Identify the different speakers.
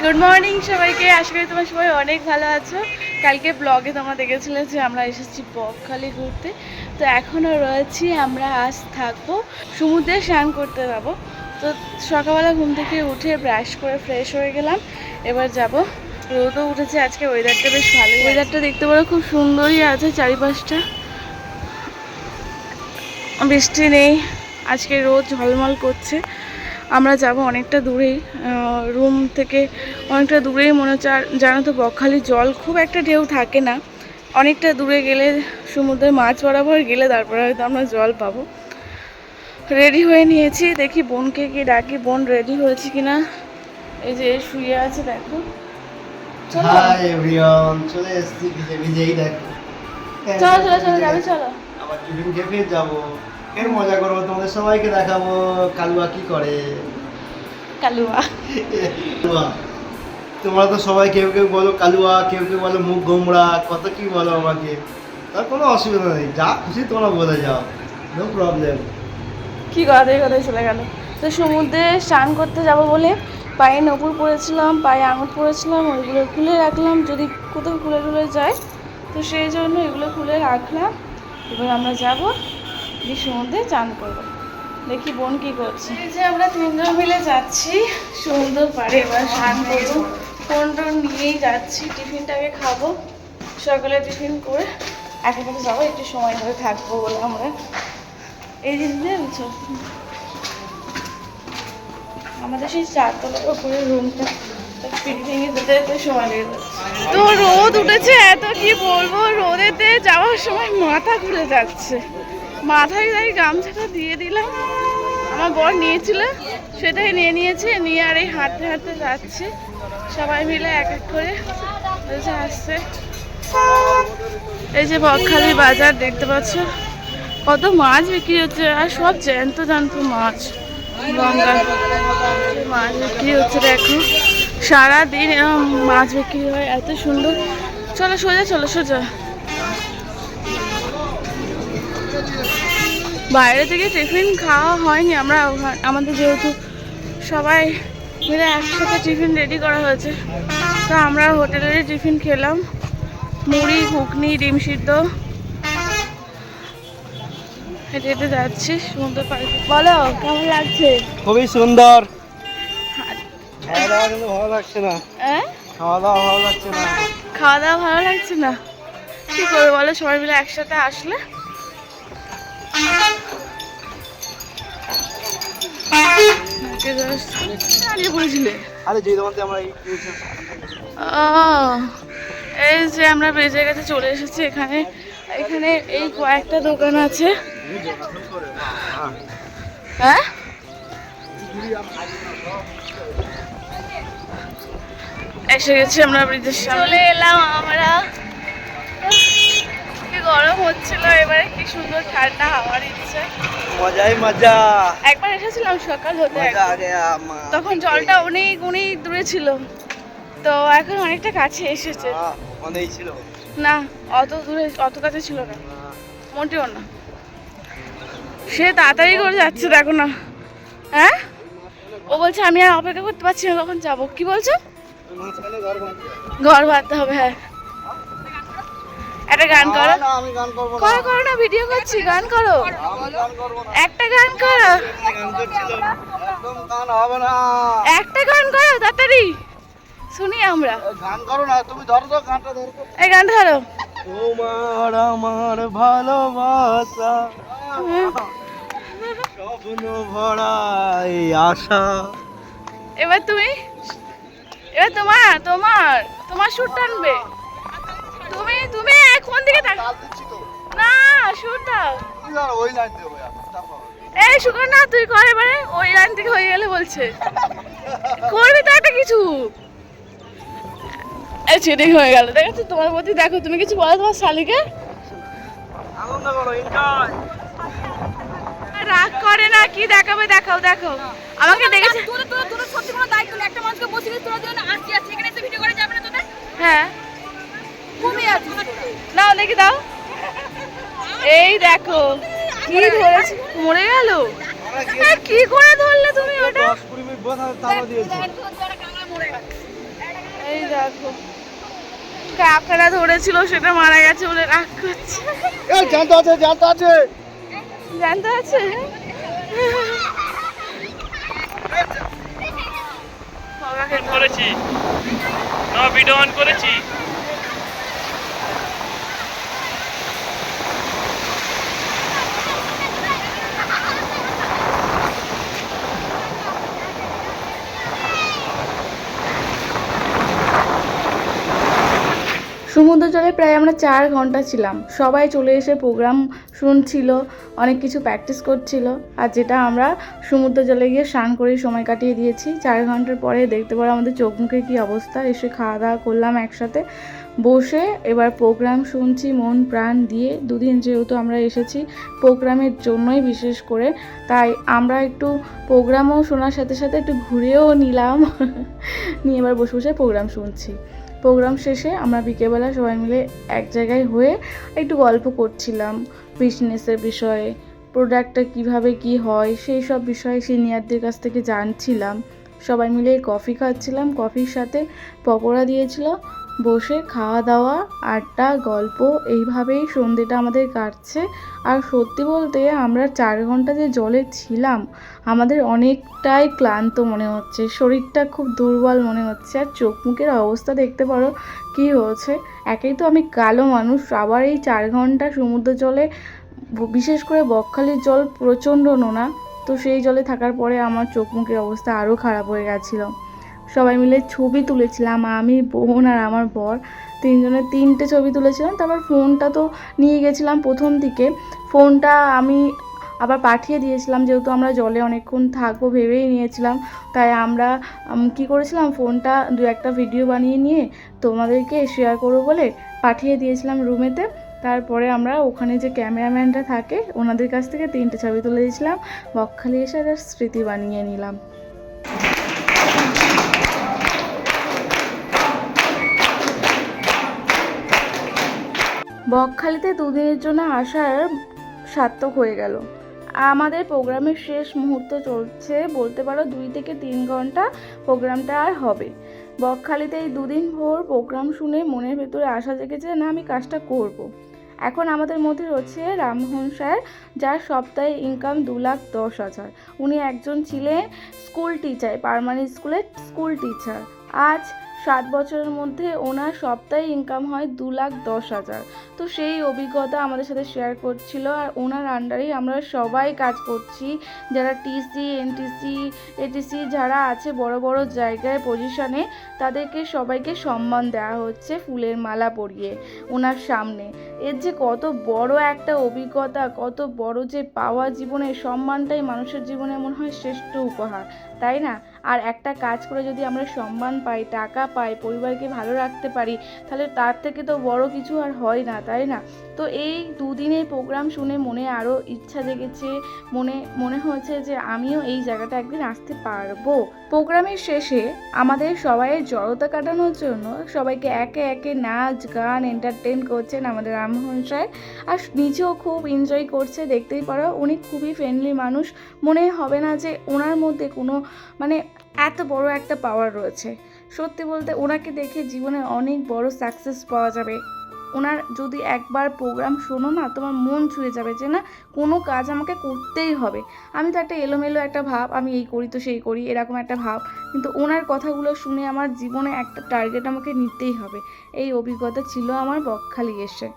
Speaker 1: Good morning সবাইকে, আশা করি তোমরা সবাই অনেক ভালো আছো। কালকে ব্লগে তোমরা দেখেছিলে যে আমরা এসেছি বকখালি ঘুরতে। তো এখনও রয়েছি, আমরা আজ থাকবো সমুদ্রে স্নান করতে যাবো। তো সকালবেলা ঘুম থেকে উঠে ব্রাশ করে ফ্রেশ হয়ে গেলাম, এবার যাব। রোদও উঠেছে আজকে, ওয়েদারটা বেশ ভালো। ওয়েদারটা দেখতে পারো খুব সুন্দরই আছে, চারিপাশটা বৃষ্টি নেই, আজকে রোদ ঝলমল করছে। আমরা যাব অনেকটা দূরেই, রুম থেকে অনেকটা দূরেই মনে হচ্ছে। আর জানো তো বকখালির জল খুব একটা ঢেউ থাকে না, অনেকটা দূরে গেলে সমুদ্রে মাছ বরাবর গেলে তারপরে হয়তো আমরা জল পাবো। রেডি হয়ে নিয়েছি, দেখি বোনকে কি ডাকি, বোন রেডি হয়েছে কিনা। এই যে শুয়ে আছে দেখো। চলো
Speaker 2: চলে এসেছি, ভিজে ভিজেই দেখো।
Speaker 1: চলো চলো চলো যাবে, চলো
Speaker 2: আবার টিফিন খেয়ে যাবো, এর মজা করবো, তোমাদের সবাইকে দেখাবো কালুয়া কি করে।
Speaker 1: কালুয়া
Speaker 2: তোমরা তো সবাই কেউ কেউ বলো কালুয়া, কেউ কেউ বলো মুখ গোমড়া, কত কি বলো আমাকে। তার কোনো অসুবিধা নেই, যা খুশি তোমরা বলে যাও, নো প্রবলেম।
Speaker 1: কি কথাই কথাই চলে গেল। তো সমুদ্রে স্নান করতে যাব বলে পায়ে নপুর পরেছিলাম, পায়ে আঙুর পরেছিলাম, ওইগুলো খুলে রাখলাম যদি কোথাও খুলে টুলে যায়, তো সেই জন্য এগুলো খুলে রাখলাম। এবার আমরা যাব, গিয়ে সমুদ্রে চান করবো। দেখি বোন কী করছে। এই যে আমরা তিনজন মিলে যাচ্ছি সমুদ্র পাড়ে, এবার স্নান করবো। ফোন টোন নিয়েই যাচ্ছি, টিফিনটাকে খাবো, সকালে টিফিন করে একেবারে যাবো, একটু সময় ধরে থাকবো বলে আমরা। এই জিনিসটা বুঝছো, আমাদের সেই চারতলার ওপরে রুমটা ভেঙে যেতে যেতে সময় লেগে যাচ্ছে। তো রোদ উঠেছে এত, কি বলবো, রোদেতে যাওয়ার সময় মাথা ঘুরে যাচ্ছে। মাথায় তাই গামছাটা দিয়ে দিলাম, আমার বর নিয়েছিল সেটাই নিয়ে নিয়েছে, নিয়ে আর এই হাঁটতে হাঁটতে যাচ্ছে, সবাই মিলে এক এক করে আসছে। এই যে বকখালি বাজার দেখতে পাচ্ছ, কত মাছ বিক্রি হচ্ছে, আর সব জ্যান্ত জ্যান্ত মাছ, গঙ্গার মাছ বিক্রি হচ্ছে। দেখো সারাদিন এরকম মাছ বিক্রি হয়, এত সুন্দর। চলো সোজা, চলো সোজা। বাইরে থেকে টিফিন খাওয়া হয়নি, আমরা আমাদের যেহেতু সবাই মিলে একসাথে টিফিন রেডি করা হয়েছে, তো আমরা হোটেলেরই টিফিন খেলাম, মুড়ি, ঘুগনি, ডিম সিদ্ধ। হেঁটে হেঁটে যাচ্ছি সমুদ্র পাড়ে। বলো কেমন লাগছে?
Speaker 2: খুবই সুন্দর। খাওয়া দাওয়া কিন্তু ভালো লাগছে না। খাওয়া দাওয়া ভালো লাগছে না।
Speaker 1: খাওয়া দাওয়া ভালো লাগছে না, কি করবো বলো, সবাই মিলে একসাথে আসলে। এই যে আমরা ব্রিজের কাছে চলে এসেছি, এখানে এখানে এই কয়েকটা দোকান আছে। হ্যাঁ এসে গেছি আমরা ব্রিজের সামনে, চলে এলাম আমরা। কি গরম হচ্ছিল, এবারে কি সুন্দর ঠান্ডা হাওয়া দিচ্ছে,
Speaker 2: মজাই মজা।
Speaker 1: একবার এসেছিলাম সকাল হতে, তখন জলটা অনেক অনেক দূরে ছিল, তো এখন অনেকটা কাছে এসেছে।
Speaker 2: অনেক ছিল
Speaker 1: না, অত দূরে অত কাছে ছিল না, মোটেও না। সে তাড়াতাড়ি করে যাচ্ছে দেখো না। হ্যাঁ, ও বলছে আমি আর অপেক্ষা করতে পারছি না, কখন যাবো। কি বলছো? ঘর বাঁধতে হবে। হ্যাঁ, একটা গান করো। করো করো না, ভিডিও করছি, গান করো, একটা গান করো, একটা গান করো তাড়াতাড়ি শুনি আমরা।
Speaker 2: গান করো না, তুমি ধরো তো গানটা, ধরো
Speaker 1: এই গান ধরো।
Speaker 2: তোমার আমার ভালোবাসা, স্বপ্ন ভরা এই আশা।
Speaker 1: এবার তুমি, এবার তোমার তোমার তোমার সুর টানবে। তুমি তুমি কোন দিকে না, সুর দাও।
Speaker 2: ওই লাইন দেবো।
Speaker 1: এই সুকর না, তুই কর এবারে, ওই লাইন থেকে হয়ে গেলে বলছে করবি তো একটা কিছু। এই চিটিং হয়ে গেল, দেখো তোমার প্রতি, দেখো তুমি কিছু বলো তোমার শালিকে।
Speaker 2: আনন্দ করো, এনজয়।
Speaker 1: রাগ করে না, কি দেখাবে দেখাও, দেখো আমাকে দেখেছে।
Speaker 3: তোদের সত্যি কোনো দায়িত্ব নেই, একটা মানুষকে বসিয়ে তোরা দিও না, আসছি আসছি, এখানে এসে ভিডিও করে যাবে না তোদের।
Speaker 1: হ্যাঁ
Speaker 3: ঘুমিয়ে আছিস
Speaker 1: নাও, দেখি দাও। এই দেখো কি ধরেছে, মরে গেল। কি করে ধরলে তুমি ওটা?
Speaker 2: 10-20 মিনিট বসে তাও দিয়েছি।
Speaker 1: দেখো কাকড়া ধরেছিল, সেটা মারা গেছে বলে রাগ করছে।
Speaker 2: জানতে আছে জানতে আছে
Speaker 1: জানতে আছে
Speaker 4: করেছি ভিডিও অন করেছি।
Speaker 1: সমুদ্র জলে প্রায় আমরা 4 ঘন্টা ছিলাম। সবাই চলে এসে প্রোগ্রাম শুনছিল, অনেক কিছু প্র্যাকটিস করছিল। আর যেটা আমরা সমুদ্র জলে গিয়ে স্নান করে সময় কাটিয়ে দিয়েছি। 4 ঘন্টার পরে দেখতে পারো আমাদের চোখ মুখের কী অবস্থা। এসে খাওয়া দাওয়া করলাম একসাথে বসে, এবার প্রোগ্রাম শুনছি মন প্রাণ দিয়ে। দুদিন যেহেতু আমরা এসেছি প্রোগ্রামের জন্যই বিশেষ করে, তাই আমরা একটু প্রোগ্রামও শোনার সাথে সাথে একটু ঘুরেও নিলাম নিয়ে এবার বসে বসে প্রোগ্রাম শুনছি। প্রোগ্রাম শেষে আমরা বিকেলবেলা সবাই মিলে এক জায়গায় হয়ে একটু গল্প করছিলাম বিজনেসের বিষয়ে, প্রোডাক্টটা কিভাবে কি হয় সেই সব বিষয়ে সিনিয়রদের কাছ থেকে জানছিলাম। সবাই মিলে কফি খাচ্ছিলাম, কফির সাথে পকোড়া দিয়েছিল। বসে খাওয়া দাওয়া আড্ডা গল্প এইভাবেই সন্ধ্যেটা আমাদের কাটছে। আর সত্যি বলতে আমরা 4 ঘন্টা যে জলে ছিলাম আমাদের অনেকটাই ক্লান্ত মনে হচ্ছে, শরীরটা খুব দুর্বল মনে হচ্ছে। আর চোখ মুখের অবস্থা দেখতে পারো কী হয়েছে। একেই তো আমি কালো মানুষ, আবার এই 4 ঘন্টা সমুদ্র জলে, বিশেষ করে বকখালির জল প্রচণ্ড নোনা, তো সেই জলে থাকার পরে আমার চোখ মুখের অবস্থা আরও খারাপ হয়ে গেছিলো। সবাই মিলে ছবি তুলেছিলাম, আমি বোন আর আমার বর 3 জনে 3টে ছবি তুলেছিলাম। তারপর ফোনটা তো নিয়ে গেছিলাম প্রথম দিকে, ফোনটা আমি আবার পাঠিয়ে দিয়েছিলাম, যেহেতু আমরা জলে অনেকক্ষণ থাকবো ভেবেই নিয়েছিলাম। তাই আমরা কি করেছিলাম, ফোনটা 2-1টা ভিডিও বানিয়ে নিয়ে তোমাদেরকে শেয়ার করবো বলে পাঠিয়ে দিয়েছিলাম রুমেতে। তারপরে আমরা ওখানে যে ক্যামেরাম্যানরা থাকে ওনাদের কাছ থেকে 3টে ছবি তুলে দিয়েছিলাম, বকখালি এসে স্মৃতি বানিয়ে নিলাম। বকখালিতে 2 দিনের জন্য আসার সার্থক হয়ে গেল। আমাদের প্রোগ্রামের শেষ মুহূর্ত চলছে, বলতে পারো 2 থেকে 3 ঘন্টা প্রোগ্রামটা আর হবে। বকখালিতে এই 2 দিন ভোর প্রোগ্রাম শুনে মনের ভেতরে আশা জেগেছে, না আমি কাজটা করব। এখন আমাদের মধ্যে রয়েছে রামমোহন স্যার, যার সপ্তাহে ইনকাম 2,10,000। উনি একজন ছিলেন স্কুল টিচার, পার্মানেন্ট স্কুলের স্কুল টিচার। আজ 7 বছরের মধ্যে ওনার সপ্তাহে ইনকাম হয় 2,10,000। তো সেই অভিজ্ঞতা আমাদের সাথে শেয়ার করছিল। আর ওনার আন্ডারেই আমরা সবাই কাজ করছি, যারা টিসি এনটিসি এটিসি যারা আছে বড় বড় জায়গায় পজিশনে, তাদেরকে সবাইকে সম্মান দেওয়া হচ্ছে ফুলের মালা পরিয়ে ওনার সামনে। এর যে কত বড় একটা অভিজ্ঞতা, কত বড় যে পাওয়া জীবনে, সম্মানটাই মানুষের জীবনে মনে হয় শ্রেষ্ঠ উপহার, তাই না? আর একটা কাজ করে যদি আমরা সম্মান পাই, টাকা পাই, পরিবারকে ভালো রাখতে পারি, তাহলে তার থেকে তো বড় কিছু আর হয় না, তাই না? তো এই 2 দিনের প্রোগ্রাম শুনে মনে আরও ইচ্ছা জেগেছে, মনে হয়েছে যে আমিও এই জায়গাটা একদিন আসতে পারবো। প্রোগ্রামের শেষে আমাদের সবাইয়ের জড়তা কাটানোর জন্য সবাইকে একে একে নাচ গান এন্টারটেন করছেন আমাদের রামমোহন স্যার। আর নিজেও খুব এনজয় করছে, দেখতেই পারো উনি খুবই ফ্রেন্ডলি মানুষ। মনে হবে না যে ওনার মধ্যে কোনো এত বড় একটা পাওয়ার রয়েছে। সত্যি বলতে ওনাকে দেখে জীবনে অনেক বড় সাকসেস পাওয়া যাবে। ওনার যদি একবার প্রোগ্রাম শোনো না, তোমার মন ছুঁয়ে যাবে যে না কোনো কাজ আমাকে করতেই হবে। আমি তো একটা এলোমেলো একটা ভাব, আমি এই করি তো সেই করি এরকম একটা ভাব, কিন্তু ওনার কথাগুলো শুনে আমার জীবনে একটা টার্গেট আমাকে নিতেই হবে। এই অভিজ্ঞতা ছিল আমার বকখালি এসে।